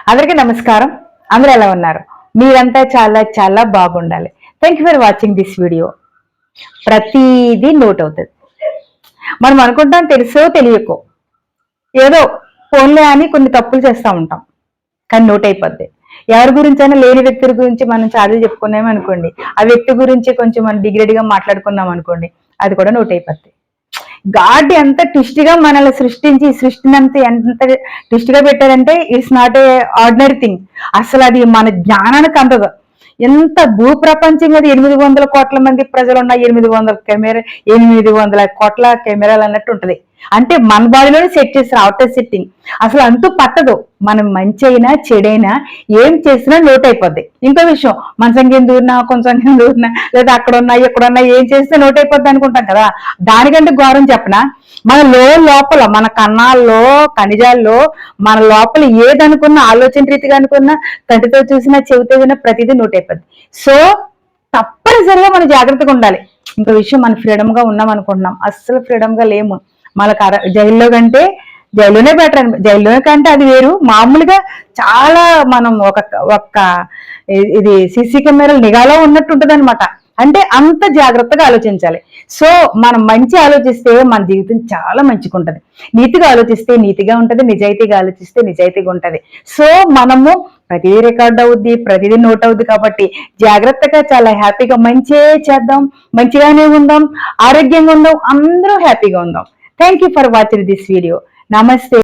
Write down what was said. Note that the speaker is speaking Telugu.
అందరికీ నమస్కారం. అందరూ ఎలా ఉన్నారు? మీరంతా చాలా చాలా బాగుండాలి. Thank you for watching this video. ప్రతిదీ నోట్ అవుతుంది. మనం అనుకుంటాం తెలుసో తెలియకో ఏదో ఫోన్లే అని కొన్ని తప్పులు చేస్తూ ఉంటాం, కానీ నోట్ అయిపోద్ది. ఎవరి గురించి అయినా లేని వ్యక్తుల గురించి మనం చాడీలు చెప్పుకున్నాం అనుకోండి, ఆ వ్యక్తి గురించి కొంచెం మనం డిగ్రేడ్గా మాట్లాడుకున్నాం అనుకోండి, అది కూడా నోట్ అయిపోద్ది. గాడ్ ఎంత ట్విస్ట్గా మనల్ని సృష్టించి సృష్టిని ఎంత ట్విస్ట్గా పెట్టారంటే it's not a ordinary thing. అసలు అది మన జ్ఞానానికి అందదు. ఎంత భూప్రపంచంగా 800 కోట్ల మంది ప్రజలు ఉన్న 800 కోట్ల కెమెరాలు అన్నట్టు ఉంటది. అంటే మన బాడీలోనే సెట్ చేస్తారు, అవుటర్ సెట్టింగ్. అసలు అంతూ పట్టదు. మనం మంచి అయినా చెడైనా ఏం చేసినా నోట్ అయిపోద్ది. ఇంకో విషయం, మన సంఖ్యం దూరినా కొంచెం సంఖ్యం దూరినా లేదా అక్కడ ఉన్నా ఏం చేస్తే నోట్ అయిపోద్ది అనుకుంటాం కదా. దానికంటే ఘోరం చెప్పనా, మన లోపల మన కన్నాల్లో ఖనిజాల్లో మన లోపల ఏదనుకున్నా, ఆలోచన రీతిగా అనుకున్నా, కంటితో చూసినా చెవితో విన్నా ప్రతిదీ నోట్ అయిపోద్ది. సో తప్పనిసరిగా మనం జాగ్రత్తగా ఉండాలి. ఇంకో విషయం, మనం ఫ్రీడమ్ గా ఉన్నాం అనుకుంటున్నాం, అస్సలు ఫ్రీడమ్ గా లేము. మనకు జైల్లో కంటే జైల్లోనే బెటర్ అని, జైల్లో కంటే అది వేరు. మామూలుగా చాలా మనం ఒక ఇది సీసీ కెమెరాలు నిఘాలో ఉన్నట్టు ఉంటుంది అనమాట. అంటే అంత జాగ్రత్తగా ఆలోచించాలి. సో మనం మంచి ఆలోచిస్తే మన జీవితం చాలా మంచిగా ఉంటుంది. నీతిగా ఆలోచిస్తే నీతిగా ఉంటుంది, నిజాయితీగా ఆలోచిస్తే నిజాయితీగా ఉంటుంది. సో మనము ప్రతిదీ రికార్డ్ అవుద్ది, ప్రతిదీ నోట్ అవుద్ది. కాబట్టి జాగ్రత్తగా చాలా హ్యాపీగా మంచే చేద్దాం, మంచిగానే ఉందాం, ఆరోగ్యంగా ఉందాం, అందరూ హ్యాపీగా ఉందాం. Thank you for watching this video. నమస్తే.